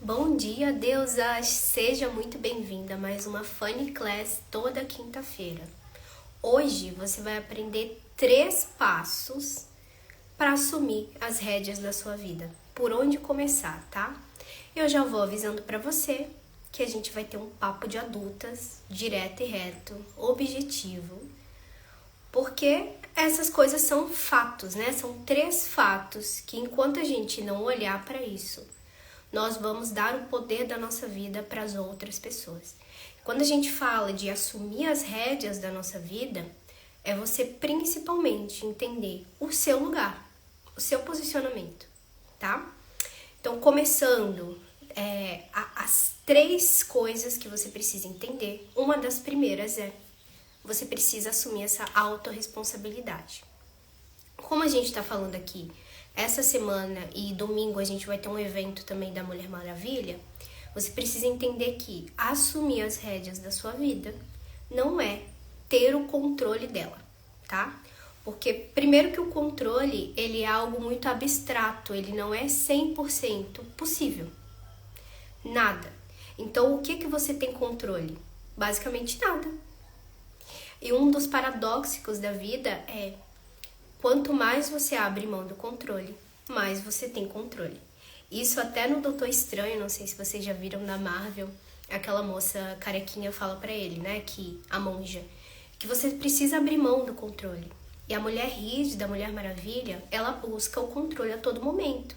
Bom dia, deusas! Seja muito bem-vinda a mais uma Funny Class toda quinta-feira. Hoje você vai aprender 3 passos para assumir as rédeas da sua vida. Por onde começar, tá? Eu já vou avisando para você que a gente vai ter um papo de adultas, direto e reto, objetivo, porque essas coisas são fatos, né? São 3 fatos que enquanto a gente não olhar para isso, nós vamos dar o poder da nossa vida para as outras pessoas. Quando a gente fala de assumir as rédeas da nossa vida, é você principalmente entender o seu lugar, o seu posicionamento, tá? Então, começando, as 3 coisas que você precisa entender, uma das primeiras é você precisa assumir essa autorresponsabilidade. Como a gente está falando aqui, essa semana e domingo a gente vai ter um evento também da Mulher Maravilha, você precisa entender que assumir as rédeas da sua vida não é ter o controle dela, tá? Porque primeiro que o controle, ele é algo muito abstrato, ele não é 100% possível. Nada. Então, o que você tem controle? Basicamente nada. E um dos paradoxos da vida é: quanto mais você abre mão do controle, mais você tem controle. Isso até no Doutor Estranho, não sei se vocês já viram na Marvel, aquela moça carequinha fala pra ele, né, que a monja, que você precisa abrir mão do controle. E a mulher rígida, a Mulher Maravilha, ela busca o controle a todo momento.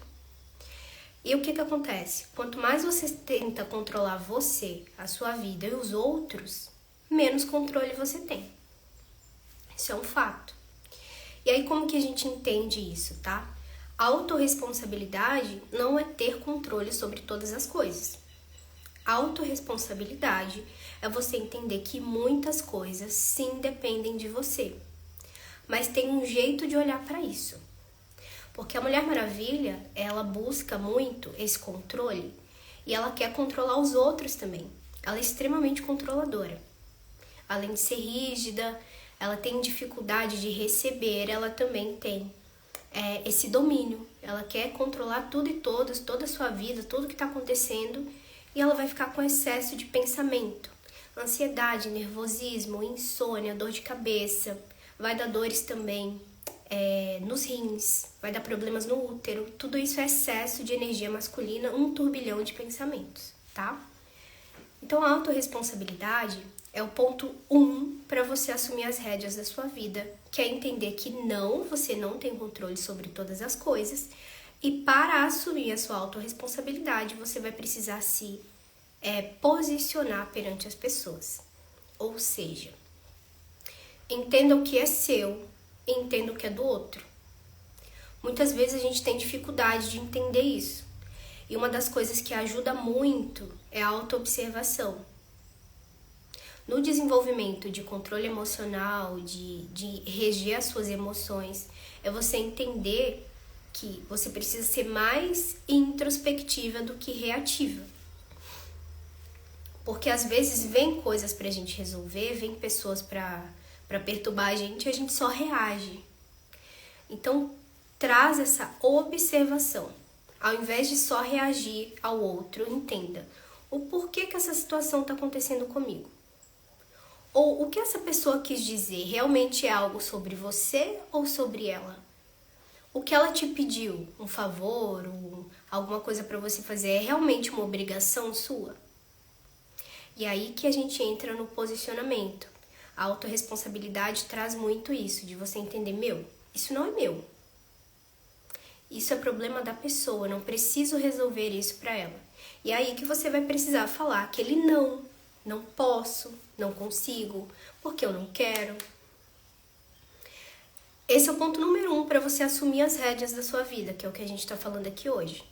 E o que acontece? Quanto mais você tenta controlar você, a sua vida e os outros, menos controle você tem. Isso é um fato. E aí, como que a gente entende isso, tá? A autorresponsabilidade não é ter controle sobre todas as coisas. A autorresponsabilidade é você entender que muitas coisas sim dependem de você. Mas tem um jeito de olhar para isso. Porque a Mulher Maravilha, ela busca muito esse controle e ela quer controlar os outros também. Ela é extremamente controladora. Além de ser rígida, ela tem dificuldade de receber, ela também tem esse domínio. Ela quer controlar tudo e todos, toda a sua vida, tudo que está acontecendo, e ela vai ficar com excesso de pensamento, ansiedade, nervosismo, insônia, dor de cabeça, vai dar dores também nos rins, vai dar problemas no útero. Tudo isso é excesso de energia masculina, um turbilhão de pensamentos, tá? Então, a autorresponsabilidade é o ponto 1 para você assumir as rédeas da sua vida, que é entender que não, você não tem controle sobre todas as coisas, e para assumir a sua autorresponsabilidade, você vai precisar se posicionar perante as pessoas. Ou seja, entenda o que é seu e entenda o que é do outro. Muitas vezes a gente tem dificuldade de entender isso. E uma das coisas que ajuda muito é a autoobservação. No desenvolvimento de controle emocional, de reger as suas emoções, é você entender que você precisa ser mais introspectiva do que reativa. Porque às vezes vem coisas pra gente resolver, vem pessoas pra perturbar a gente e a gente só reage. Então, traz essa observação. Ao invés de só reagir ao outro, entenda o porquê que essa situação está acontecendo comigo. Ou o que essa pessoa quis dizer, realmente é algo sobre você ou sobre ela? O que ela te pediu, um favor, ou alguma coisa para você fazer, é realmente uma obrigação sua? E aí que a gente entra no posicionamento. A autorresponsabilidade traz muito isso, de você entender, isso não é meu. Isso é problema da pessoa, não preciso resolver isso para ela. E aí que você vai precisar falar aquele não posso, não consigo, porque eu não quero. Esse é o ponto número 1 para você assumir as rédeas da sua vida, que é o que a gente está falando aqui hoje.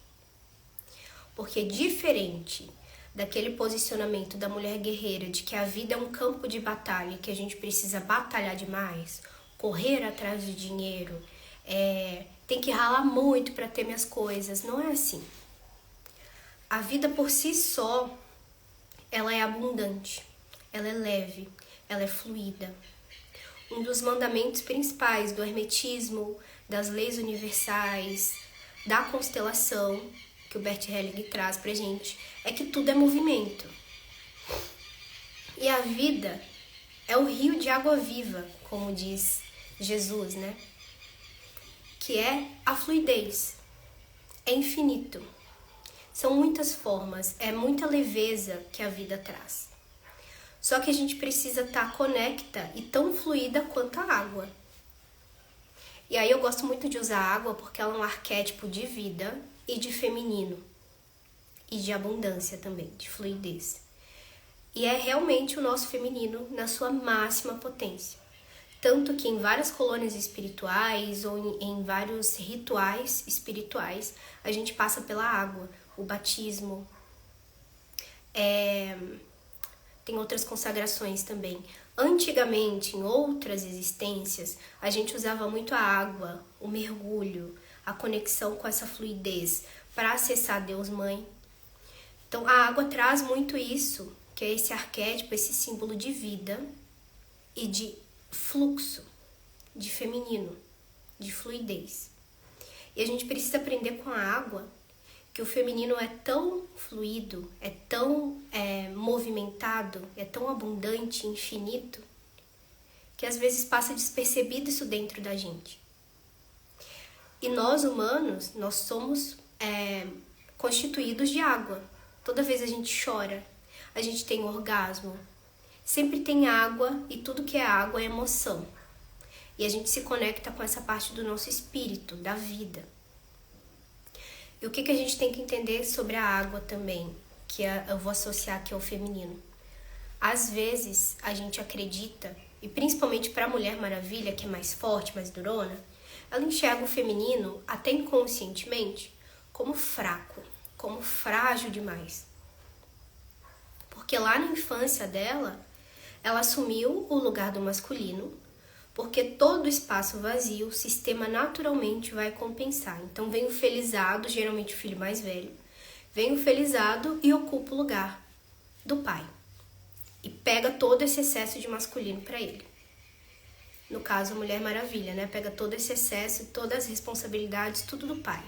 Porque diferente daquele posicionamento da mulher guerreira de que a vida é um campo de batalha, que a gente precisa batalhar demais, correr atrás de dinheiro, tem que ralar muito para ter minhas coisas. Não é assim. A vida por si só, ela é abundante, ela é leve, ela é fluida. Um dos mandamentos principais do hermetismo, das leis universais, da constelação, que o Bert Helling traz pra gente é que tudo é movimento. E a vida é o rio de água viva, como diz Jesus, né? Que é a fluidez, é infinito. São muitas formas, é muita leveza que a vida traz. Só que a gente precisa estar conecta e tão fluida quanto a água. E aí eu gosto muito de usar a água porque ela é um arquétipo de vida e de feminino. E de abundância também, de fluidez. E é realmente o nosso feminino na sua máxima potência. Tanto que em várias colônias espirituais ou em vários rituais espirituais, a gente passa pela água, o batismo. Tem outras consagrações também. Antigamente, em outras existências, a gente usava muito a água, o mergulho, a conexão com essa fluidez para acessar Deus Mãe. Então, a água traz muito isso, que é esse arquétipo, esse símbolo de vida e de fluxo, de feminino, de fluidez. E a gente precisa aprender com a água que o feminino é tão fluido, é tão movimentado, é tão abundante, infinito, que às vezes passa despercebido isso dentro da gente. E nós humanos, nós somos constituídos de água. Toda vez a gente chora, a gente tem orgasmo, sempre tem água e tudo que é água é emoção. E a gente se conecta com essa parte do nosso espírito, da vida. E o que a gente tem que entender sobre a água também, que eu vou associar aqui ao feminino. Às vezes a gente acredita, e principalmente para a Mulher Maravilha, que é mais forte, mais durona, ela enxerga o feminino, até inconscientemente, como fraco, como frágil demais. Porque lá na infância dela, ela assumiu o lugar do masculino, porque todo espaço vazio, o sistema naturalmente vai compensar. Então vem o felizado, geralmente o filho mais velho, vem o felizado e ocupa o lugar do pai. E pega todo esse excesso de masculino para ele. No caso, a Mulher Maravilha, né? Pega todo esse excesso, todas as responsabilidades, tudo do pai.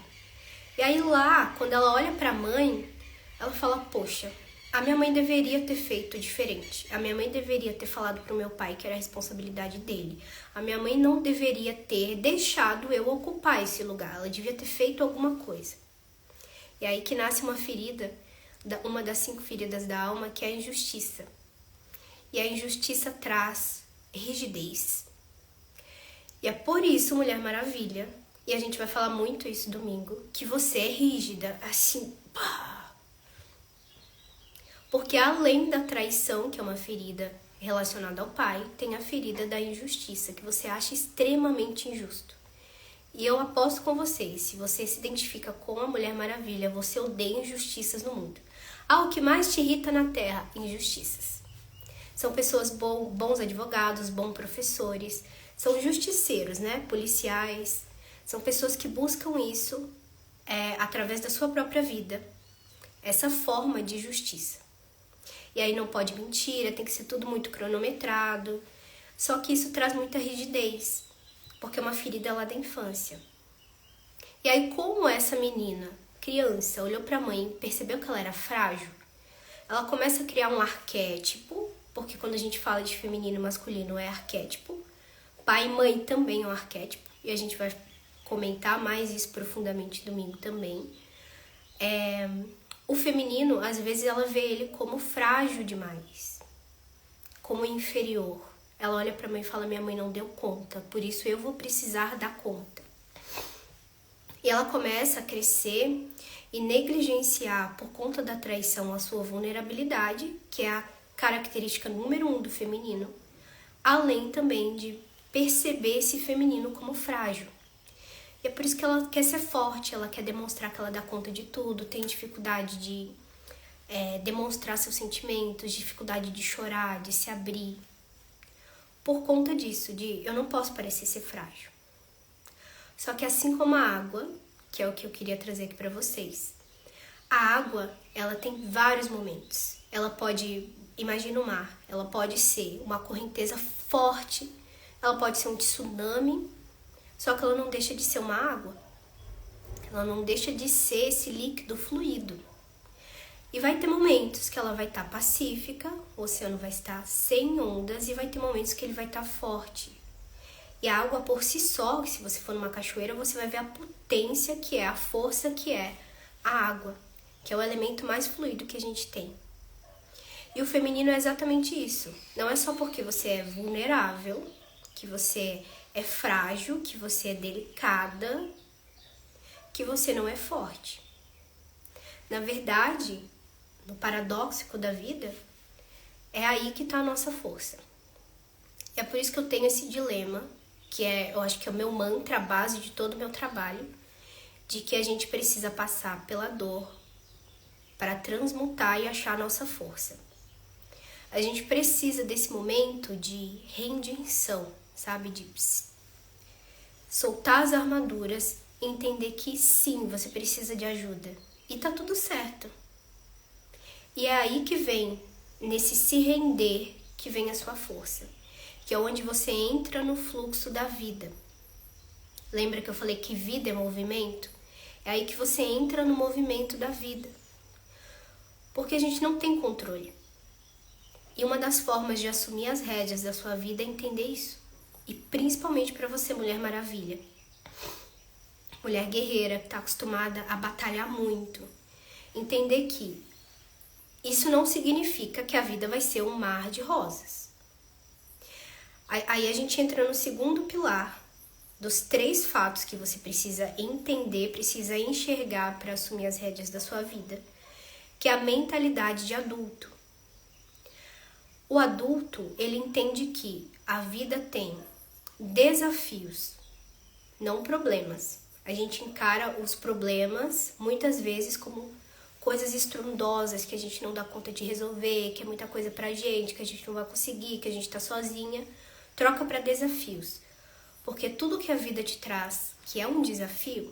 E aí lá, quando ela olha para a mãe, ela fala, poxa, a minha mãe deveria ter feito diferente. A minha mãe deveria ter falado pro meu pai que era a responsabilidade dele. A minha mãe não deveria ter deixado eu ocupar esse lugar. Ela devia ter feito alguma coisa. E aí que nasce uma ferida, uma das 5 feridas da alma, que é a injustiça. E a injustiça traz rigidez. E é por isso, Mulher Maravilha, e a gente vai falar muito isso domingo, que você é rígida, assim, pá. Porque além da traição, que é uma ferida relacionada ao pai, tem a ferida da injustiça, que você acha extremamente injusto. E eu aposto com você, se você se identifica com a Mulher Maravilha, você odeia injustiças no mundo. O que mais te irrita na Terra? Injustiças. São pessoas bons advogados, bons professores, são justiceiros, né? Policiais. São pessoas que buscam isso através da sua própria vida, essa forma de justiça. E aí não pode mentira, tem que ser tudo muito cronometrado. Só que isso traz muita rigidez, porque é uma ferida lá da infância. E aí como essa menina, criança, olhou para a mãe e percebeu que ela era frágil, ela começa a criar um arquétipo, porque quando a gente fala de feminino e masculino é arquétipo. Pai e mãe também é um arquétipo, e a gente vai comentar mais isso profundamente domingo também. O feminino, às vezes, ela vê ele como frágil demais, como inferior. Ela olha pra mãe e fala, minha mãe não deu conta, por isso eu vou precisar dar conta. E ela começa a crescer e negligenciar, por conta da traição, a sua vulnerabilidade, que é a característica número 1 do feminino, além também de perceber esse feminino como frágil. E é por isso que ela quer ser forte, ela quer demonstrar que ela dá conta de tudo, tem dificuldade de demonstrar seus sentimentos, dificuldade de chorar, de se abrir. Por conta disso, eu não posso parecer ser frágil. Só que assim como a água, que é o que eu queria trazer aqui para vocês, a água, ela tem vários momentos. Ela pode, imagina o mar, ela pode ser uma correnteza forte, ela pode ser um tsunami, só que ela não deixa de ser uma água. ela não deixa de ser esse líquido fluido. E vai ter momentos que ela vai estar pacífica, o oceano vai estar sem ondas, e vai ter momentos que ele vai estar forte. E a água por si só, se você for numa cachoeira, você vai ver a potência que é, a força que é a água, que é o elemento mais fluido que a gente tem. E o feminino é exatamente isso. Não é só porque você é vulnerável, que você é frágil, que você é delicada, que você não é forte. Na verdade, no paradoxo da vida, é aí que está a nossa força. E é por isso que eu tenho esse dilema, que eu acho que é o meu mantra, a base de todo o meu trabalho, de que a gente precisa passar pela dor para transmutar e achar a nossa força. A gente precisa desse momento de redenção, sabe? De soltar as armaduras e entender que sim, você precisa de ajuda. E tá tudo certo. E é aí que vem, nesse se render, que vem a sua força. Que é onde você entra no fluxo da vida. Lembra que eu falei que vida é movimento? É aí que você entra no movimento da vida. Porque a gente não tem controle. E uma das formas de assumir as rédeas da sua vida é entender isso. E principalmente para você, Mulher Maravilha. Mulher guerreira, que está acostumada a batalhar muito. Entender que isso não significa que a vida vai ser um mar de rosas. Aí a gente entra no segundo pilar dos 3 fatos que você precisa entender, precisa enxergar para assumir as rédeas da sua vida, que é a mentalidade de adulto. O adulto, ele entende que a vida tem desafios, não problemas. A gente encara os problemas muitas vezes como coisas estrondosas que a gente não dá conta de resolver, que é muita coisa pra gente, que a gente não vai conseguir, que a gente tá sozinha. Troca para desafios. Porque tudo que a vida te traz, que é um desafio,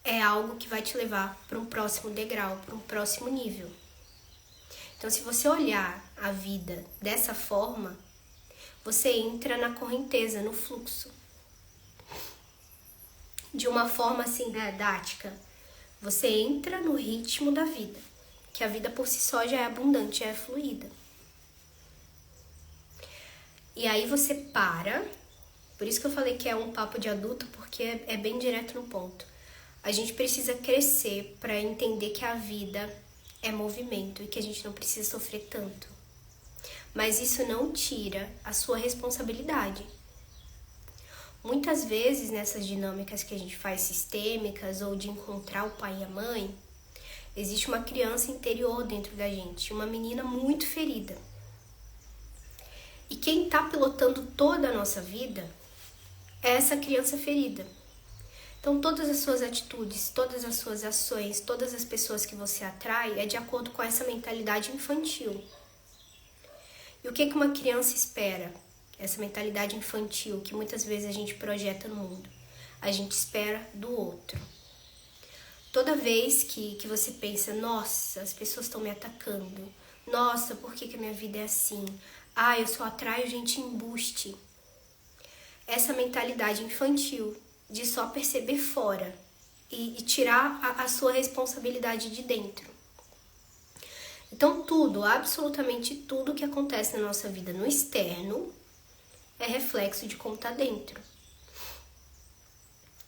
é algo que vai te levar para um próximo degrau, para um próximo nível. Então, se você olhar a vida dessa forma, você entra na correnteza, no fluxo. De uma forma assim, didática, você entra no ritmo da vida, que a vida por si só já é abundante, já é fluida. E aí você para, por isso que eu falei que é um papo de adulto, porque é bem direto no ponto. A gente precisa crescer para entender que a vida é movimento e que a gente não precisa sofrer tanto. Mas isso não tira a sua responsabilidade. Muitas vezes nessas dinâmicas que a gente faz sistêmicas ou de encontrar o pai e a mãe, existe uma criança interior dentro da gente, uma menina muito ferida. E quem está pilotando toda a nossa vida é essa criança ferida. Então todas as suas atitudes, todas as suas ações, todas as pessoas que você atrai é de acordo com essa mentalidade infantil. E o que uma criança espera? Essa mentalidade infantil que muitas vezes a gente projeta no mundo. A gente espera do outro. Toda vez que você pensa, nossa, as pessoas estão me atacando. Nossa, por que a minha vida é assim? Eu só atraio gente embuste. Essa mentalidade infantil de só perceber fora e tirar a sua responsabilidade de dentro. Então tudo, absolutamente tudo que acontece na nossa vida no externo é reflexo de como tá dentro.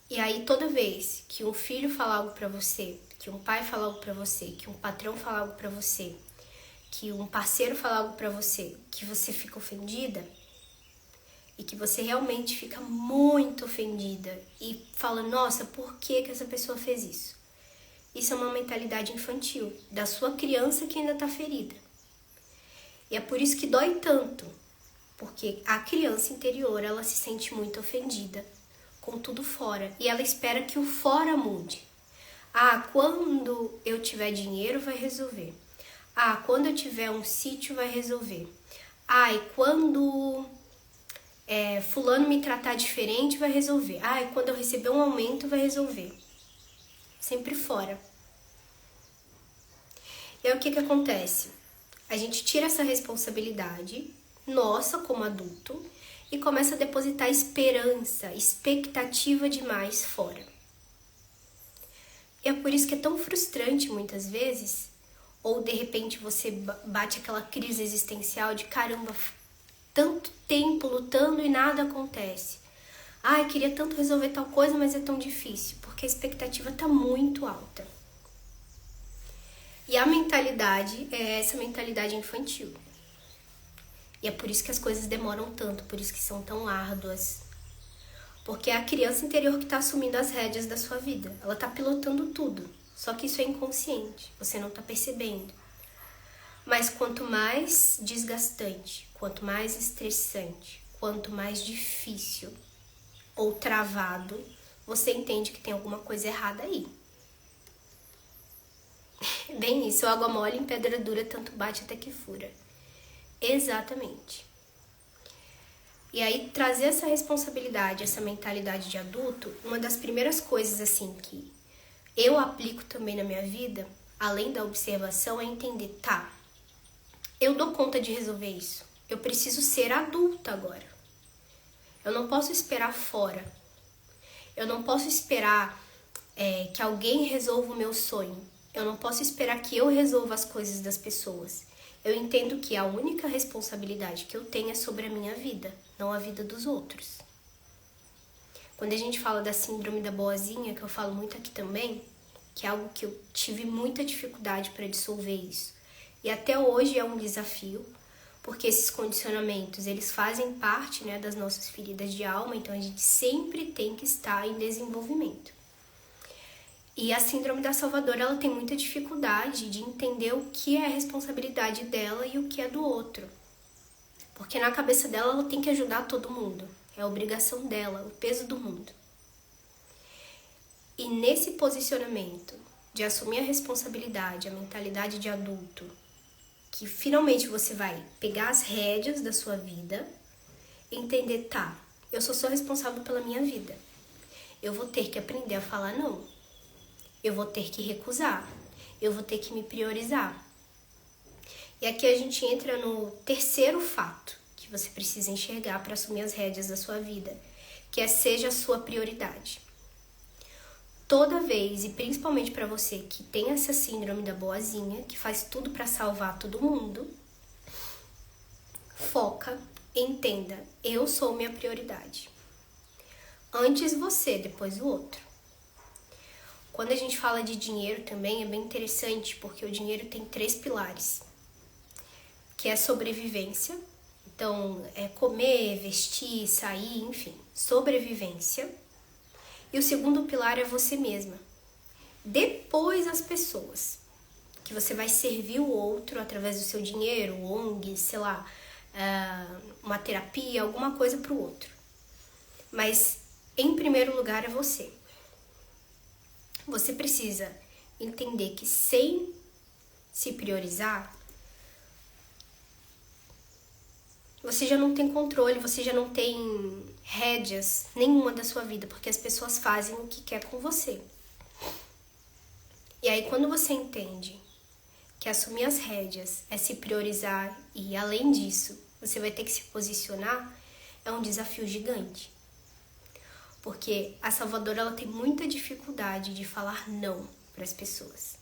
E aí toda vez que um filho fala algo pra você, que um pai fala algo pra você, que um patrão fala algo pra você, que um parceiro fala algo pra você, que você fica ofendida e que você realmente fica muito ofendida e fala, nossa, por que essa pessoa fez isso? Isso é uma mentalidade infantil da sua criança que ainda tá ferida. E é por isso que dói tanto. Porque a criança interior, ela se sente muito ofendida com tudo fora. E ela espera que o fora mude. Quando eu tiver dinheiro vai resolver. Quando eu tiver um sítio vai resolver. E quando fulano me tratar diferente vai resolver. E quando eu receber um aumento vai resolver. Sempre fora. E aí o que acontece? A gente tira essa responsabilidade nossa como adulto e começa a depositar esperança, expectativa demais fora. E é por isso que é tão frustrante muitas vezes, ou de repente você bate aquela crise existencial de caramba, tanto tempo lutando e nada acontece. Ai, queria tanto resolver tal coisa, mas é tão difícil, porque a expectativa está muito alta. E a mentalidade é essa mentalidade infantil. E é por isso que as coisas demoram tanto, por isso que são tão árduas. Porque é a criança interior que está assumindo as rédeas da sua vida. Ela está pilotando tudo. Só que isso é inconsciente, você não está percebendo. Mas quanto mais desgastante, quanto mais estressante, quanto mais difícil ou travado, você entende que tem alguma coisa errada aí. Bem isso, água mole em pedra dura, tanto bate até que fura. Exatamente. E aí, trazer essa responsabilidade, essa mentalidade de adulto, uma das primeiras coisas, assim, que eu aplico também na minha vida, além da observação, é entender, tá, eu dou conta de resolver isso. Eu preciso ser adulta agora. Eu não posso esperar fora. Eu não posso esperar que alguém resolva o meu sonho. Eu não posso esperar que eu resolva as coisas das pessoas. Eu entendo que a única responsabilidade que eu tenho é sobre a minha vida, não a vida dos outros. Quando a gente fala da síndrome da boazinha, que eu falo muito aqui também, que é algo que eu tive muita dificuldade para dissolver isso. E até hoje é um desafio, porque esses condicionamentos, eles fazem parte, né, das nossas feridas de alma, então a gente sempre tem que estar em desenvolvimento. E a síndrome da salvadora, ela tem muita dificuldade de entender o que é a responsabilidade dela e o que é do outro. Porque na cabeça dela, ela tem que ajudar todo mundo. É a obrigação dela, o peso do mundo. E nesse posicionamento de assumir a responsabilidade, a mentalidade de adulto, que finalmente você vai pegar as rédeas da sua vida e entender, tá, eu sou responsável pela minha vida. Eu vou ter que aprender a falar não. Eu vou ter que recusar. Eu vou ter que me priorizar. E aqui a gente entra no terceiro fato que você precisa enxergar para assumir as rédeas da sua vida, que é seja a sua prioridade. Toda vez, e principalmente para você que tem essa síndrome da boazinha, que faz tudo para salvar todo mundo, foca, entenda, eu sou minha prioridade. Antes você, depois o outro. Quando a gente fala de dinheiro também é bem interessante, porque o dinheiro tem 3 pilares, que é sobrevivência, então é comer, vestir, sair, enfim, sobrevivência. E o segundo pilar é você mesma. Depois as pessoas, que você vai servir o outro através do seu dinheiro, ONG, sei lá, uma terapia, alguma coisa para o outro. Mas em primeiro lugar é você. Você precisa entender que sem se priorizar, você já não tem controle, você já não tem rédeas nenhuma da sua vida, porque as pessoas fazem o que quer com você. E aí quando você entende que assumir as rédeas é se priorizar e além disso, você vai ter que se posicionar, é um desafio gigante. Porque a Salvadora, ela tem muita dificuldade de falar não para as pessoas.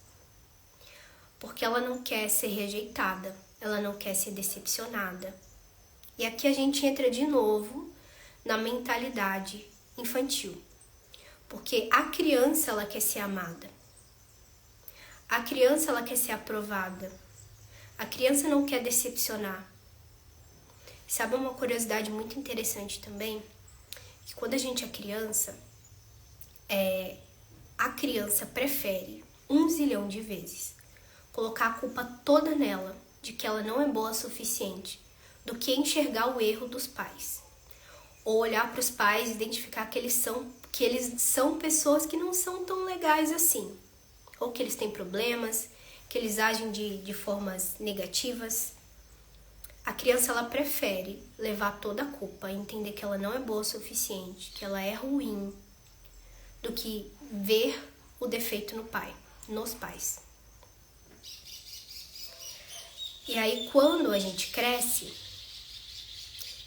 Porque ela não quer ser rejeitada, ela não quer ser decepcionada. E aqui a gente entra de novo na mentalidade infantil. Porque a criança, ela quer ser amada. A criança, ela quer ser aprovada. A criança não quer decepcionar. Sabe uma curiosidade muito interessante também? Que quando a gente é criança, a criança prefere 1 zilhão de vezes colocar a culpa toda nela, de que ela não é boa o suficiente, do que enxergar o erro dos pais. Ou olhar para os pais e identificar que eles são pessoas que não são tão legais assim. Ou que eles têm problemas, que eles agem de formas negativas. A criança, ela prefere levar toda a culpa e entender que ela não é boa o suficiente, que ela é ruim, do que ver o defeito nos pais. E aí, quando a gente cresce,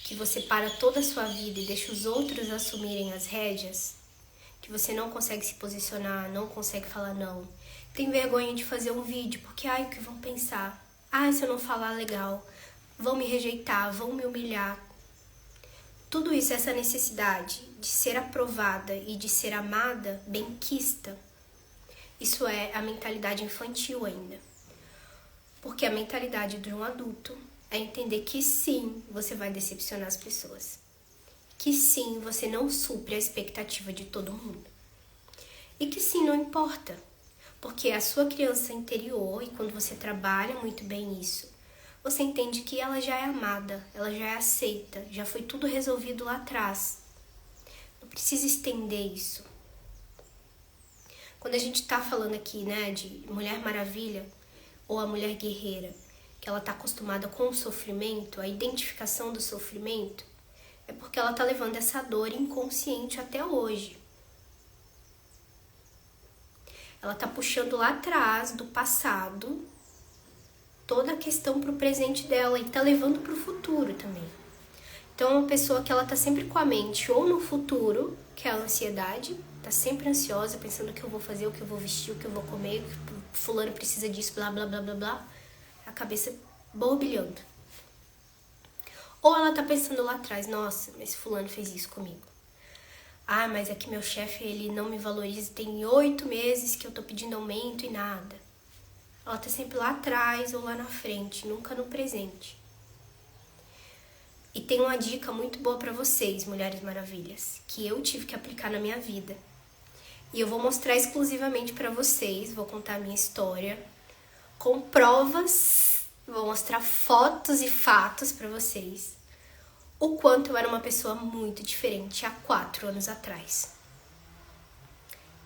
que você para toda a sua vida e deixa os outros assumirem as rédeas, que você não consegue se posicionar, não consegue falar não. Tem vergonha de fazer um vídeo, porque ai, o que vão pensar? Ai, se eu não falar legal, vão me rejeitar, vão me humilhar. Tudo isso, essa necessidade de ser aprovada e de ser amada, benquista, isso é a mentalidade infantil ainda. Porque a mentalidade de um adulto é entender que sim, você vai decepcionar as pessoas. Que sim, você não supre a expectativa de todo mundo. E que sim, não importa. Porque a sua criança interior, e quando você trabalha muito bem isso, você entende que ela já é amada, ela já é aceita, já foi tudo resolvido lá atrás. Não precisa estender isso. Quando a gente está falando aqui, né, de Mulher Maravilha ou a Mulher Guerreira, que ela está acostumada com o sofrimento, a identificação do sofrimento, é porque ela está levando essa dor inconsciente até hoje. Ela está puxando lá atrás, do passado, toda a questão para o presente dela e tá levando para o futuro também. Então é uma pessoa que ela tá sempre com a mente ou no futuro, que é a ansiedade, tá sempre ansiosa, pensando o que eu vou fazer, o que eu vou vestir, o que eu vou comer, o fulano precisa disso, blá blá blá blá blá, a cabeça borbulhando. Ou ela tá pensando lá atrás, nossa, mas fulano fez isso comigo. Ah, mas é que meu chefe, ele não me valoriza, tem 8 meses que eu tô pedindo aumento e nada. Ela tá sempre lá atrás ou lá na frente, nunca no presente. E tem uma dica muito boa pra vocês, Mulheres Maravilhas, que eu tive que aplicar na minha vida. E eu vou mostrar exclusivamente pra vocês, vou contar a minha história, com provas, vou mostrar fotos e fatos pra vocês, o quanto eu era uma pessoa muito diferente há 4 anos atrás.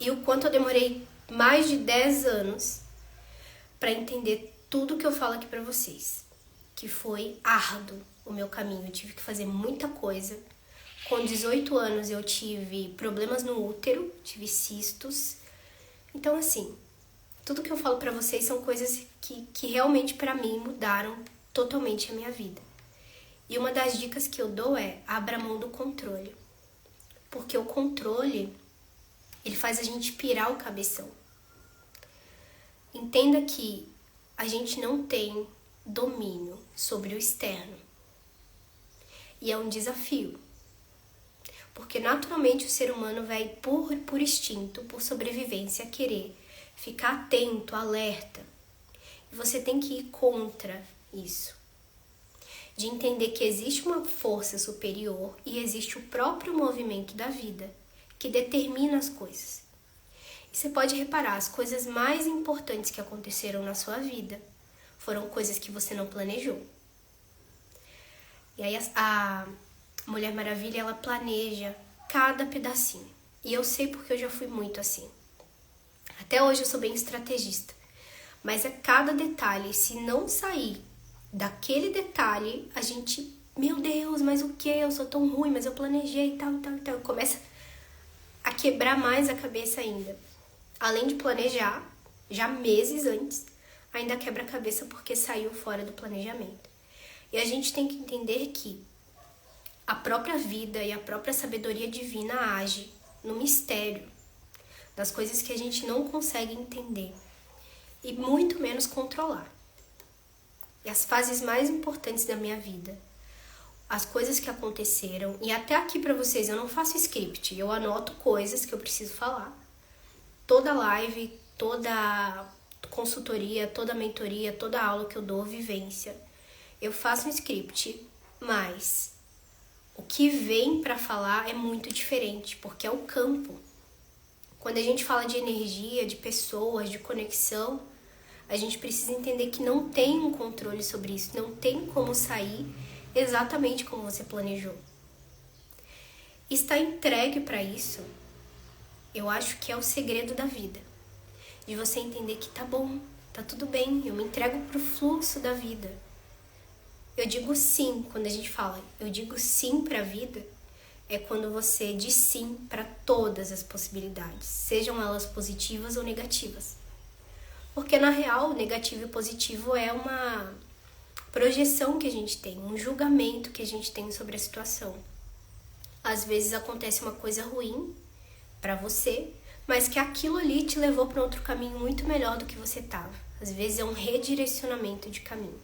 E o quanto eu demorei mais de 10 anos para entender tudo que eu falo aqui para vocês, que foi árduo o meu caminho, eu tive que fazer muita coisa. Com 18 anos eu tive problemas no útero, tive cistos. Então assim, tudo que eu falo para vocês são coisas que realmente para mim mudaram totalmente a minha vida. E uma das dicas que eu dou é: abra mão do controle. Porque o controle, ele faz a gente pirar o cabeção. Entenda que a gente não tem domínio sobre o externo. E é um desafio. Porque naturalmente o ser humano vai, por instinto, por sobrevivência, querer ficar atento, alerta. E você tem que ir contra isso. De entender que existe uma força superior e existe o próprio movimento da vida que determina as coisas. E você pode reparar, as coisas mais importantes que aconteceram na sua vida foram coisas que você não planejou. E aí a Mulher Maravilha, ela planeja cada pedacinho. E eu sei porque eu já fui muito assim. Até hoje eu sou bem estrategista. Mas a cada detalhe, se não sair daquele detalhe, a gente, meu Deus, mas o que? Eu sou tão ruim, mas eu planejei e tal, e tal, e tal. Começa a quebrar mais a cabeça ainda. Além de planejar, já meses antes, ainda quebra a cabeça porque saiu fora do planejamento. E a gente tem que entender que a própria vida e a própria sabedoria divina age no mistério das coisas que a gente não consegue entender e muito menos controlar. E as fases mais importantes da minha vida, as coisas que aconteceram, e até aqui pra vocês, eu não faço script, eu anoto coisas que eu preciso falar. Toda live, toda consultoria, toda mentoria, toda aula que eu dou, vivência, eu faço um script, mas o que vem pra falar é muito diferente, porque é o campo. Quando a gente fala de energia, de pessoas, de conexão, a gente precisa entender que não tem um controle sobre isso, não tem como sair exatamente como você planejou. Estar entregue para isso, eu acho que é o segredo da vida. De você entender que tá bom, tá tudo bem, eu me entrego pro fluxo da vida. Eu digo sim, quando a gente fala, eu digo sim pra vida, é quando você diz sim para todas as possibilidades, sejam elas positivas ou negativas. Porque na real, o negativo e positivo é uma projeção que a gente tem, um julgamento que a gente tem sobre a situação. Às vezes acontece uma coisa ruim, para você, mas que aquilo ali te levou para outro caminho muito melhor do que você estava. Às vezes é um redirecionamento de caminho.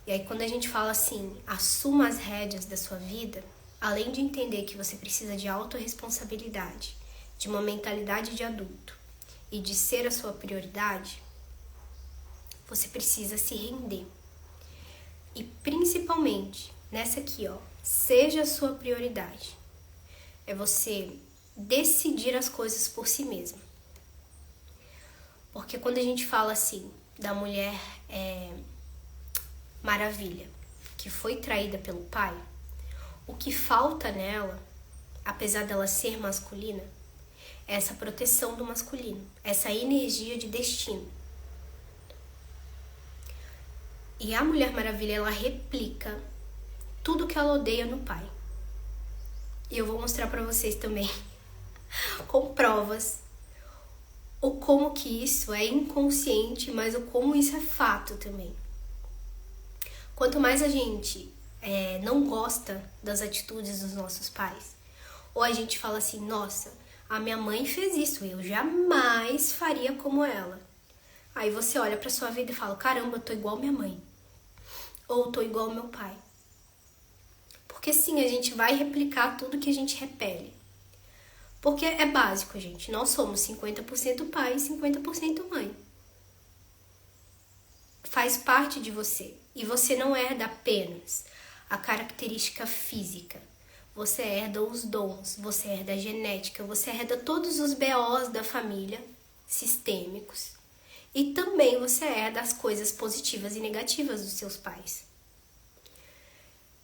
E aí quando a gente fala assim, assuma as rédeas da sua vida, além de entender que você precisa de autorresponsabilidade, de uma mentalidade de adulto e de ser a sua prioridade, você precisa se render. E principalmente nessa aqui, ó, seja a sua prioridade. É você decidir as coisas por si mesma. Porque quando a gente fala assim da mulher maravilha, que foi traída pelo pai, o que falta nela, apesar dela ser masculina, é essa proteção do masculino, essa energia de destino. E a Mulher Maravilha, ela replica tudo que ela odeia no pai. E eu vou mostrar pra vocês também, com provas, o como que isso é inconsciente, mas o como isso é fato também. Quanto mais a gente não gosta das atitudes dos nossos pais, ou a gente fala assim, nossa, a minha mãe fez isso, eu jamais faria como ela. Aí você olha pra sua vida e fala, caramba, eu tô igual minha mãe. Ou tô igual meu pai. Porque sim, a gente vai replicar tudo que a gente repele. Porque é básico, gente. Nós somos 50% pai e 50% mãe. Faz parte de você. E você não herda apenas a característica física. Você herda os dons, você herda a genética, você herda todos os BOs da família, sistêmicos. E também você herda as coisas positivas e negativas dos seus pais.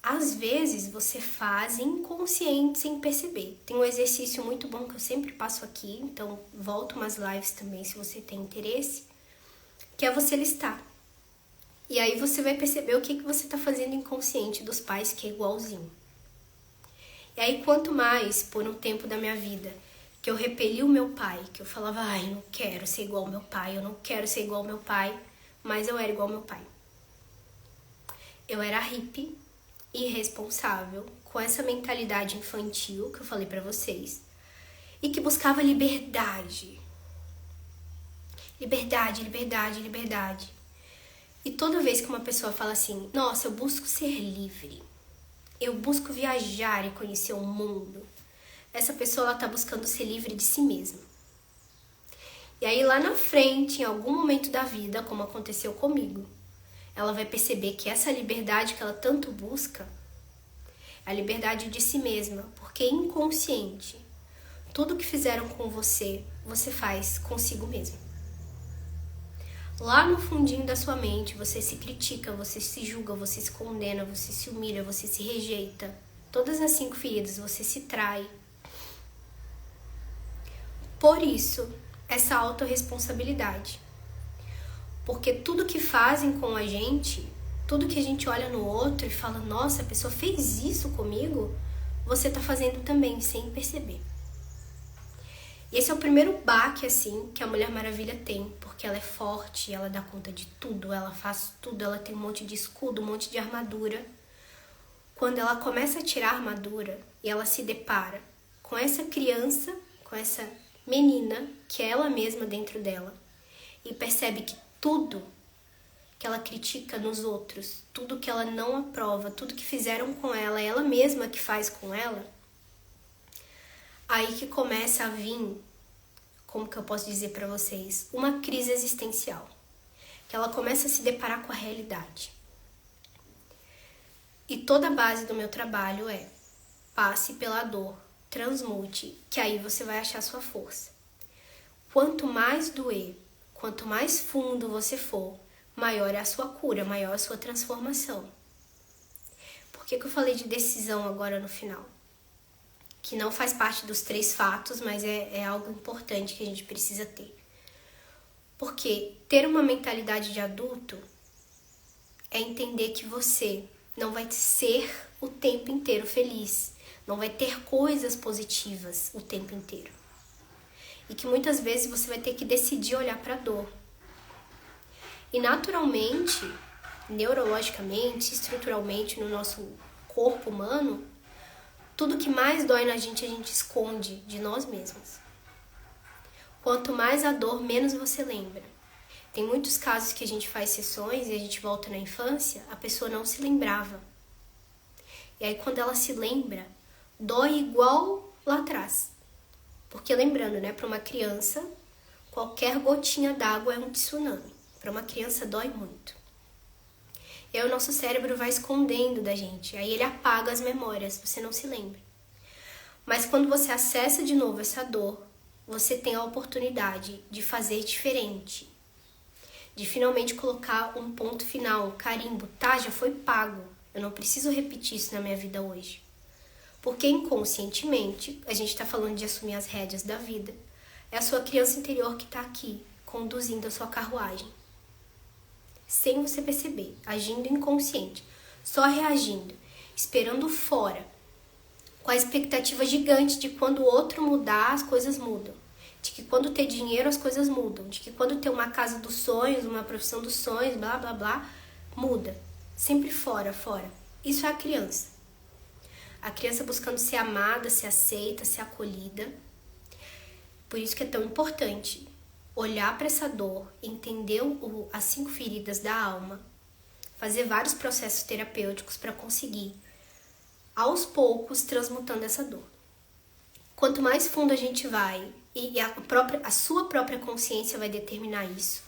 Às vezes você faz inconsciente sem perceber. Tem um exercício muito bom que eu sempre passo aqui, então volto umas lives também se você tem interesse, que é você listar. E aí você vai perceber o que você está fazendo inconsciente dos pais, que é igualzinho. E aí quanto mais, por um tempo da minha vida, que eu repeli o meu pai, que eu falava, ai, eu não quero ser igual ao meu pai, eu não quero ser igual ao meu pai, mas eu era igual ao meu pai. Eu era hippie, irresponsável, com essa mentalidade infantil que eu falei pra vocês, e que buscava liberdade. Liberdade, liberdade, liberdade. E toda vez que uma pessoa fala assim, nossa, eu busco ser livre, eu busco viajar e conhecer o mundo, essa pessoa ela tá buscando ser livre de si mesma. E aí lá na frente, em algum momento da vida, como aconteceu comigo, ela vai perceber que essa liberdade que ela tanto busca é a liberdade de si mesma, porque é inconsciente. Tudo que fizeram com você, você faz consigo mesmo. Lá no fundinho da sua mente, você se critica, você se julga, você se condena, você se humilha, você se rejeita. Todas as 5 feridas, você se trai. Por isso, essa autorresponsabilidade. Porque tudo que fazem com a gente, tudo que a gente olha no outro e fala, nossa, a pessoa fez isso comigo, você tá fazendo também, sem perceber. E esse é o primeiro baque, assim, que a Mulher Maravilha tem, porque ela é forte, ela dá conta de tudo, ela faz tudo, ela tem um monte de escudo, um monte de armadura. Quando ela começa a tirar a armadura e ela se depara com essa criança, com essa menina, que é ela mesma dentro dela, e percebe que tudo que ela critica nos outros, tudo que ela não aprova, tudo que fizeram com ela, é ela mesma que faz com ela, aí que começa a vir, como que eu posso dizer pra vocês, uma crise existencial, que ela começa a se deparar com a realidade. E toda a base do meu trabalho é, passe pela dor, transmute, que aí você vai achar sua força. Quanto mais doer, quanto mais fundo você for, maior é a sua cura, maior é a sua transformação. Por que eu falei de decisão agora no final? Que não faz parte dos 3 fatos, mas é algo importante que a gente precisa ter. Porque ter uma mentalidade de adulto é entender que você não vai ser o tempo inteiro feliz, não vai ter coisas positivas o tempo inteiro. E que muitas vezes você vai ter que decidir olhar para a dor. E naturalmente, neurologicamente, estruturalmente no nosso corpo humano, Tudo que mais dói na gente, a gente esconde de nós mesmos. Quanto mais a dor, menos você lembra. Tem muitos casos que a gente faz sessões e a gente volta na infância, a pessoa não se lembrava. E aí quando ela se lembra, dói igual lá atrás. Porque lembrando, né, para uma criança, qualquer gotinha d'água é um tsunami. Para uma criança dói muito. E aí o nosso cérebro vai escondendo da gente, aí ele apaga as memórias, você não se lembra. Mas quando você acessa de novo essa dor, você tem a oportunidade de fazer diferente. De finalmente colocar um ponto final, um carimbo, tá? Já foi pago. Eu não preciso repetir isso na minha vida hoje. Porque inconscientemente, a gente está falando de assumir as rédeas da vida, é a sua criança interior que está aqui, conduzindo a sua carruagem. Sem você perceber, agindo inconsciente, só reagindo, esperando fora, com a expectativa gigante de quando o outro mudar, as coisas mudam. De que quando ter dinheiro, as coisas mudam. De que quando ter uma casa dos sonhos, uma profissão dos sonhos, blá, blá, blá, muda. Sempre fora, fora. Isso é a criança. A criança buscando ser amada, ser aceita, ser acolhida. Por isso que é tão importante olhar para essa dor, entender as 5 feridas da alma, fazer vários processos terapêuticos para conseguir, aos poucos, transmutando essa dor. Quanto mais fundo a gente vai, e a sua própria consciência vai determinar isso.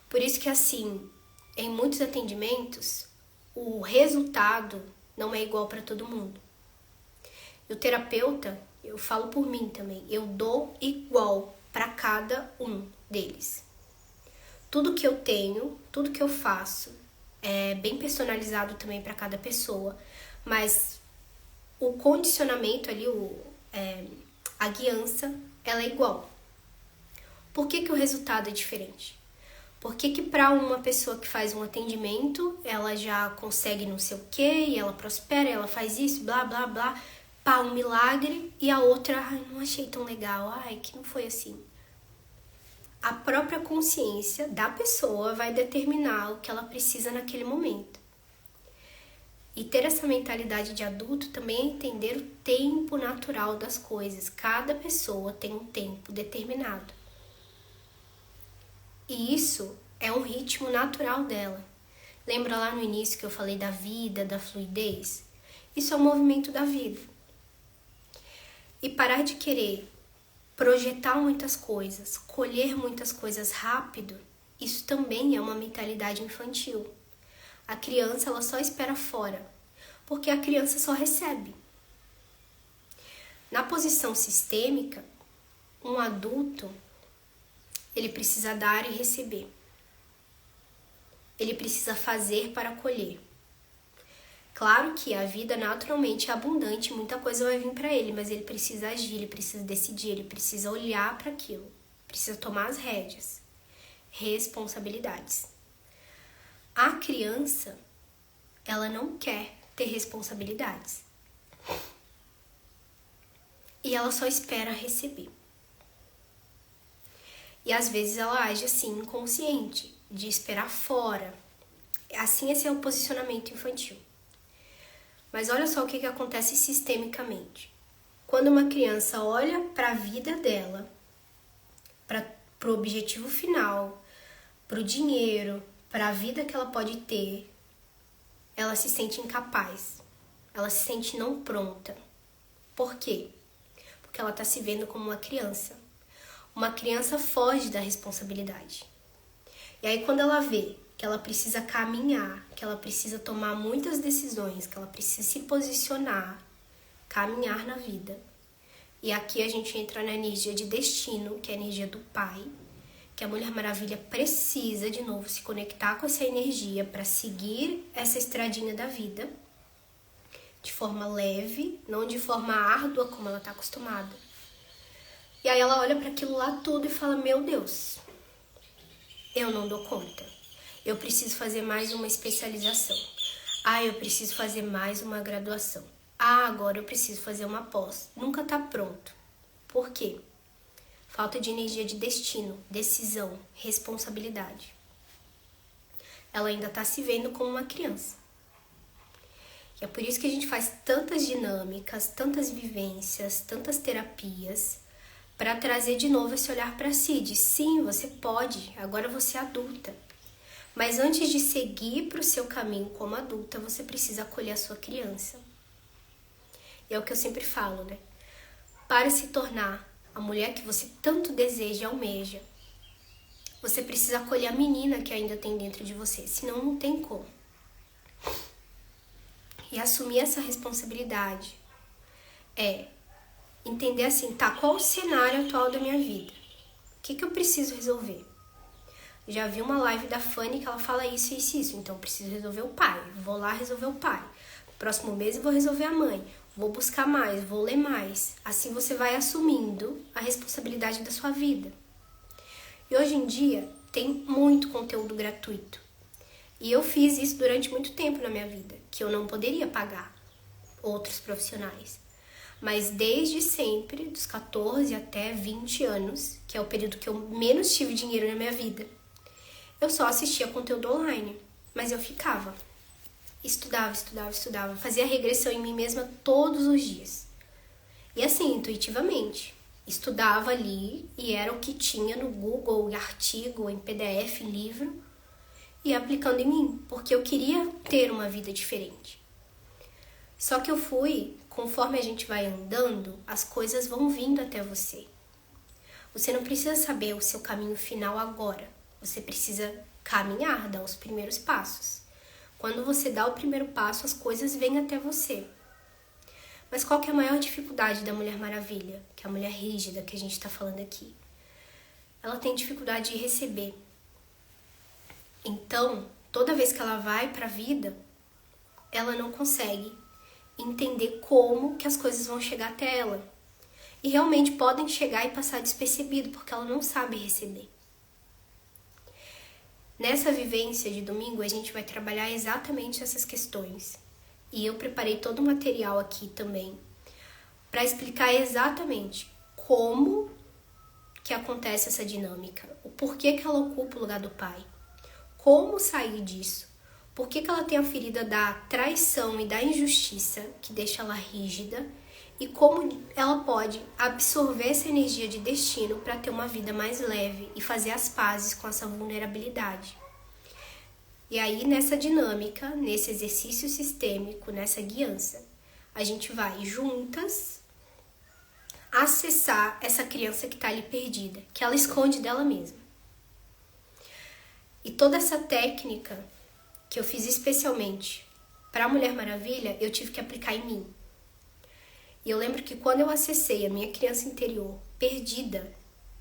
Por isso que, assim, em muitos atendimentos, o resultado não é igual para todo mundo. E o terapeuta, eu falo por mim também, eu dou igual para cada um deles. Tudo que eu tenho, tudo que eu faço é bem personalizado também para cada pessoa, mas o condicionamento ali, a guiança, ela é igual. Por que o resultado é diferente? Por que para uma pessoa que faz um atendimento, ela já consegue não sei o quê, e ela prospera, ela faz isso, blá, blá, blá, pá, um milagre, e a outra, ai, não achei tão legal, ai, que não foi assim. A própria consciência da pessoa vai determinar o que ela precisa naquele momento. E ter essa mentalidade de adulto também é entender o tempo natural das coisas. Cada pessoa tem um tempo determinado. E isso é um ritmo natural dela. Lembra lá no início que eu falei da vida, da fluidez? Isso é o movimento da vida. E parar de querer projetar muitas coisas, colher muitas coisas rápido, isso também é uma mentalidade infantil. A criança, ela só espera fora, porque a criança só recebe. Na posição sistêmica, um adulto, ele precisa dar e receber. Ele precisa fazer para colher. Claro que a vida naturalmente é abundante, muita coisa vai vir para ele, mas ele precisa agir, ele precisa decidir, ele precisa olhar para aquilo, precisa tomar as rédeas, responsabilidades. A criança, ela não quer ter responsabilidades. E ela só espera receber. E às vezes ela age assim, inconsciente, de esperar fora. Assim, esse é o posicionamento infantil. Mas olha só o que acontece sistemicamente. Quando uma criança olha para a vida dela, para o objetivo final, para o dinheiro, para a vida que ela pode ter, ela se sente incapaz, ela se sente não pronta. Por quê? Porque ela está se vendo como uma criança. Uma criança foge da responsabilidade. E aí quando ela vê que ela precisa caminhar, que ela precisa tomar muitas decisões, que ela precisa se posicionar, caminhar na vida. E aqui a gente entra na energia de destino, que é a energia do pai, que a Mulher Maravilha precisa, de novo, se conectar com essa energia para seguir essa estradinha da vida de forma leve, não de forma árdua como ela está acostumada. E aí ela olha para aquilo lá tudo e fala, meu Deus, eu não dou conta. Eu preciso fazer mais uma especialização. Eu preciso fazer mais uma graduação. Agora eu preciso fazer uma pós. Nunca tá pronto. Por quê? Falta de energia de destino, decisão, responsabilidade. Ela ainda tá se vendo como uma criança. E é por isso que a gente faz tantas dinâmicas, tantas vivências, tantas terapias, para trazer de novo esse olhar para si, de sim, você pode, agora você é adulta. Mas antes de seguir para o seu caminho como adulta, você precisa acolher a sua criança. E é o que eu sempre falo, né? Para se tornar a mulher que você tanto deseja e almeja, você precisa acolher a menina que ainda tem dentro de você, senão não tem como. E assumir essa responsabilidade é entender assim, tá, qual o cenário atual da minha vida? O que eu preciso resolver? Já vi uma live da Fanny que ela fala isso, então eu preciso resolver o pai, vou lá resolver o pai. Próximo mês eu vou resolver a mãe, vou buscar mais, vou ler mais. Assim você vai assumindo a responsabilidade da sua vida. E hoje em dia tem muito conteúdo gratuito. E eu fiz isso durante muito tempo na minha vida, que eu não poderia pagar outros profissionais. Mas desde sempre, dos 14 até 20 anos, que é o período que eu menos tive dinheiro na minha vida, eu só assistia conteúdo online. Mas eu ficava. Estudava, fazia regressão em mim mesma todos os dias. E assim, intuitivamente. Estudava ali e era o que tinha no Google, artigo, em PDF, livro, e aplicando em mim, porque eu queria ter uma vida diferente. Só que eu fui, conforme a gente vai andando, as coisas vão vindo até você. Você não precisa saber o seu caminho final agora. Você precisa caminhar, dar os primeiros passos. Quando você dá o primeiro passo, as coisas vêm até você. Mas qual que é a maior dificuldade da Mulher Maravilha, que é a mulher rígida que a gente está falando aqui? Ela tem dificuldade de receber. Então, toda vez que ela vai para a vida, ela não consegue entender como que as coisas vão chegar até ela. E realmente podem chegar e passar despercebido, porque ela não sabe receber. Nessa vivência de domingo, a gente vai trabalhar exatamente essas questões. E eu preparei todo o material aqui também para explicar exatamente como que acontece essa dinâmica, o porquê que ela ocupa o lugar do pai, como sair disso, por que ela tem a ferida da traição e da injustiça que deixa ela rígida e como ela pode absorver essa energia de destino para ter uma vida mais leve e fazer as pazes com essa vulnerabilidade. E aí, nessa dinâmica, nesse exercício sistêmico, nessa guiança, a gente vai juntas acessar essa criança que está ali perdida, que ela esconde dela mesma. E toda essa técnica que eu fiz especialmente para a Mulher Maravilha, eu tive que aplicar em mim. E eu lembro que quando eu acessei a minha criança interior perdida,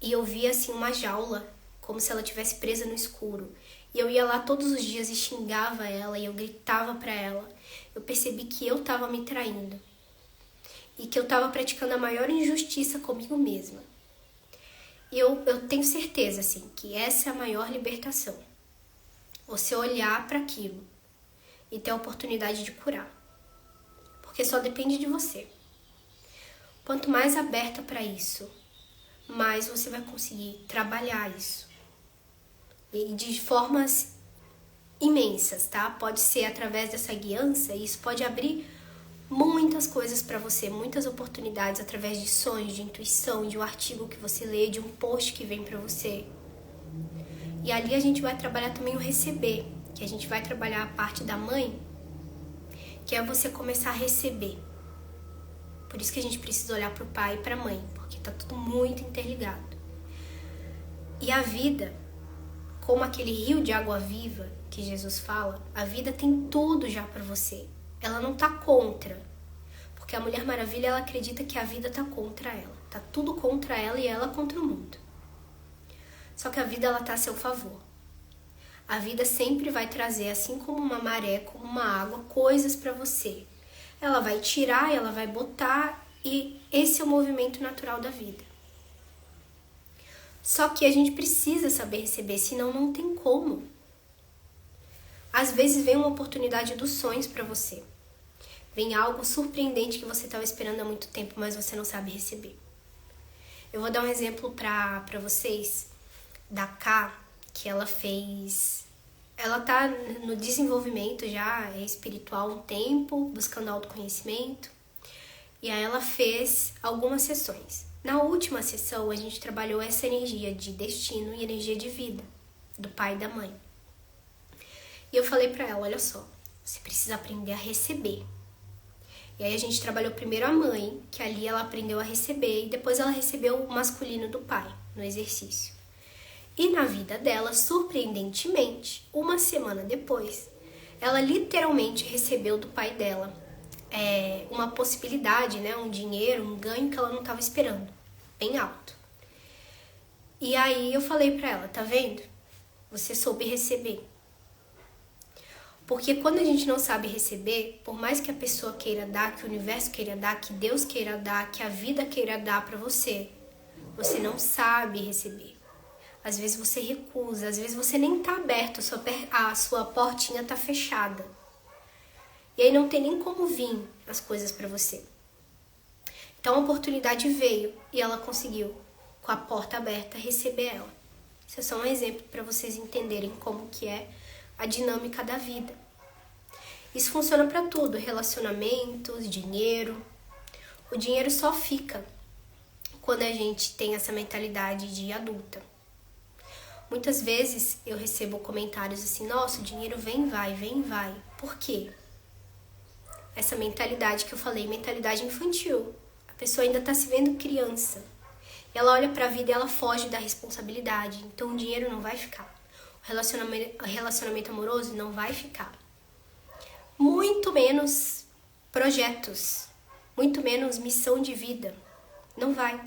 e eu via assim uma jaula, como se ela estivesse presa no escuro, e eu ia lá todos os dias e xingava ela, e eu gritava para ela, eu percebi que eu estava me traindo. E que eu estava praticando a maior injustiça comigo mesma. E eu tenho certeza, assim, que essa é a maior libertação. Você olhar para aquilo e ter a oportunidade de curar. Porque só depende de você. Quanto mais aberta para isso, mais você vai conseguir trabalhar isso. E de formas imensas, tá? Pode ser através dessa guiança, e isso pode abrir muitas coisas para você, muitas oportunidades através de sonhos, de intuição, de um artigo que você lê, de um post que vem para você. E ali a gente vai trabalhar também o receber, que a gente vai trabalhar a parte da mãe, que é você começar a receber. Por isso que a gente precisa olhar para o pai e para a mãe, porque tá tudo muito interligado. E a vida, como aquele rio de água viva que Jesus fala, a vida tem tudo já para você. Ela não tá contra. Porque a Mulher Maravilha, ela acredita que a vida tá contra ela. Tá tudo contra ela e ela contra o mundo. Só que a vida, ela tá a seu favor. A vida sempre vai trazer, assim como uma maré, como uma água, coisas para você. Ela vai tirar, ela vai botar, e esse é o movimento natural da vida. Só que a gente precisa saber receber, senão não tem como. Às vezes vem uma oportunidade dos sonhos para você. Vem algo surpreendente que você estava esperando há muito tempo, mas você não sabe receber. Eu vou dar um exemplo para vocês da Ká, que ela fez ela tá no desenvolvimento já espiritual há um tempo, buscando autoconhecimento. E aí ela fez algumas sessões. Na última sessão, a gente trabalhou essa energia de destino e energia de vida do pai e da mãe. E eu falei pra ela, olha só, você precisa aprender a receber. E aí a gente trabalhou primeiro a mãe, que ali ela aprendeu a receber, e depois ela recebeu o masculino do pai, no exercício. E na vida dela, surpreendentemente, uma semana depois, ela literalmente recebeu do pai dela uma possibilidade, né, um dinheiro, um ganho que ela não estava esperando, bem alto. E aí eu falei pra ela, tá vendo? Você soube receber. Porque quando a gente não sabe receber, por mais que a pessoa queira dar, que o universo queira dar, que Deus queira dar, que a vida queira dar pra você, você não sabe receber. Às vezes você recusa, às vezes você nem tá aberto, a sua portinha tá fechada. E aí não tem nem como vir as coisas pra você. Então a oportunidade veio e ela conseguiu, com a porta aberta, receber ela. Isso é só um exemplo para vocês entenderem como que é a dinâmica da vida. Isso funciona para tudo, relacionamentos, dinheiro. O dinheiro só fica quando a gente tem essa mentalidade de adulta. Muitas vezes eu recebo comentários assim, nossa, o dinheiro vem e vai, vem e vai. Por quê? Essa mentalidade que eu falei, mentalidade infantil. A pessoa ainda está se vendo criança. Ela olha para a vida e ela foge da responsabilidade. Então o dinheiro não vai ficar. O relacionamento amoroso não vai ficar. Muito menos projetos. Muito menos missão de vida. Não vai.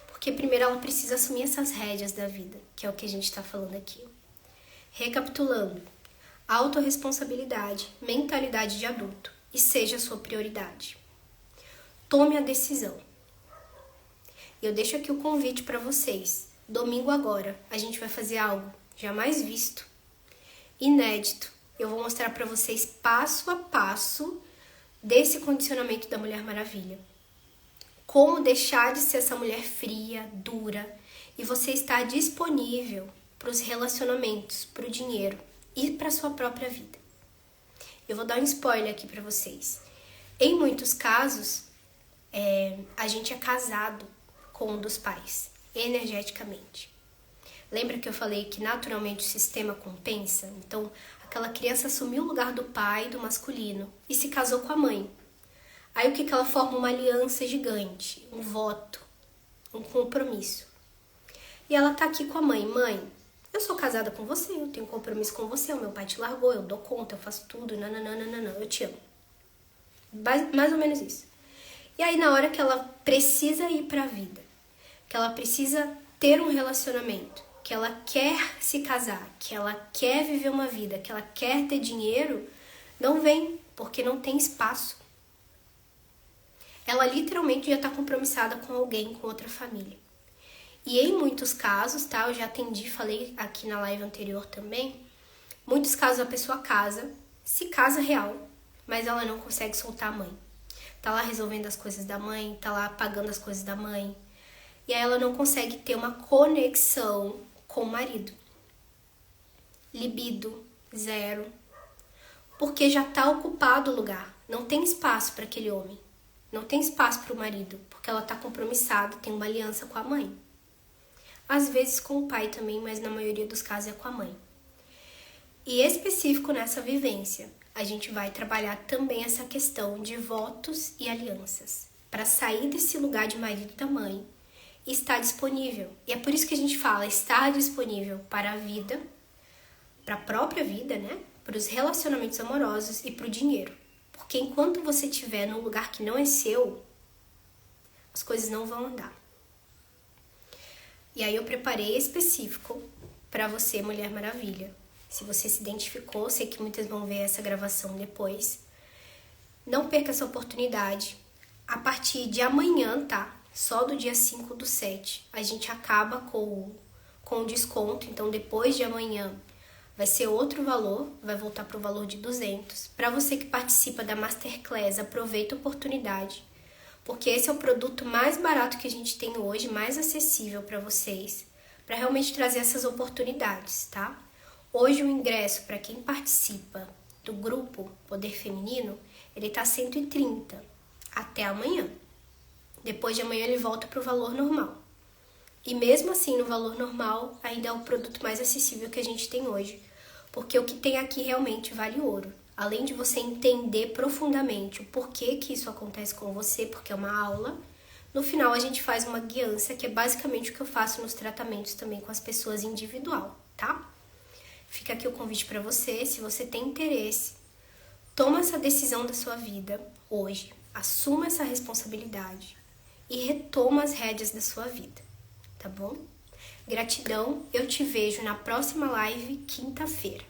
Porque primeiro ela precisa assumir essas rédeas da vida, que é o que a gente está falando aqui. Recapitulando. Autorresponsabilidade, mentalidade de adulto e seja a sua prioridade. Tome a decisão. E eu deixo aqui o convite para vocês. Domingo agora, a gente vai fazer algo jamais visto, inédito. Eu vou mostrar para vocês passo a passo desse condicionamento da Mulher Maravilha. Como deixar de ser essa mulher fria, dura, e você estar disponível para os relacionamentos, para o dinheiro e para a sua própria vida. Eu vou dar um spoiler aqui para vocês. Em muitos casos, a gente é casado com um dos pais, energeticamente. Lembra que eu falei que naturalmente o sistema compensa? Então, aquela criança assumiu o lugar do pai, do masculino, e se casou com a mãe. Aí o que ela forma? Uma aliança gigante, um voto, um compromisso. E ela tá aqui com a mãe. Mãe, eu sou casada com você, eu tenho compromisso com você, o meu pai te largou, eu dou conta, eu faço tudo, nananana, eu te amo. Mais ou menos isso. E aí na hora que ela precisa ir pra vida, que ela precisa ter um relacionamento, que ela quer se casar, que ela quer viver uma vida, que ela quer ter dinheiro, não vem, porque não tem espaço. Ela literalmente já está compromissada com alguém, com outra família. E em muitos casos, tá? Eu já atendi, falei aqui na live anterior também, muitos casos a pessoa casa, se casa real, mas ela não consegue soltar a mãe. Tá lá resolvendo as coisas da mãe, tá lá pagando as coisas da mãe. E aí ela não consegue ter uma conexão com o marido. Libido, zero. Porque já tá ocupado o lugar. Não tem espaço para aquele homem. Não tem espaço para o marido, porque ela tá compromissada, tem uma aliança com a mãe. Às vezes com o pai também, mas na maioria dos casos é com a mãe. E específico nessa vivência, a gente vai trabalhar também essa questão de votos e alianças, para sair desse lugar de marido da mãe e estar disponível. E é por isso que a gente fala estar disponível para a vida, para a própria vida, né? Para os relacionamentos amorosos e para o dinheiro. Porque enquanto você estiver num lugar que não é seu, as coisas não vão andar. E aí eu preparei específico para você, Mulher Maravilha. Se você se identificou, sei que muitas vão ver essa gravação depois. Não perca essa oportunidade. A partir de amanhã, tá? Só do dia 5/7, a gente acaba com o desconto. Então, depois de amanhã, vai ser outro valor, vai voltar para o valor de 200. Para você que participa da Masterclass, aproveita a oportunidade, porque esse é o produto mais barato que a gente tem hoje, mais acessível para vocês, para realmente trazer essas oportunidades, tá? Hoje o ingresso para quem participa do grupo Poder Feminino, ele tá 130 até amanhã. Depois de amanhã ele volta para o valor normal. E mesmo assim, no valor normal, ainda é o produto mais acessível que a gente tem hoje. Porque o que tem aqui realmente vale ouro. Além de você entender profundamente o porquê que isso acontece com você, porque é uma aula, no final a gente faz uma guiança, que é basicamente o que eu faço nos tratamentos também com as pessoas individual, tá? Fica aqui o convite para você, se você tem interesse, toma essa decisão da sua vida hoje, assuma essa responsabilidade e retoma as rédeas da sua vida, tá bom? Gratidão, eu te vejo na próxima live quinta-feira.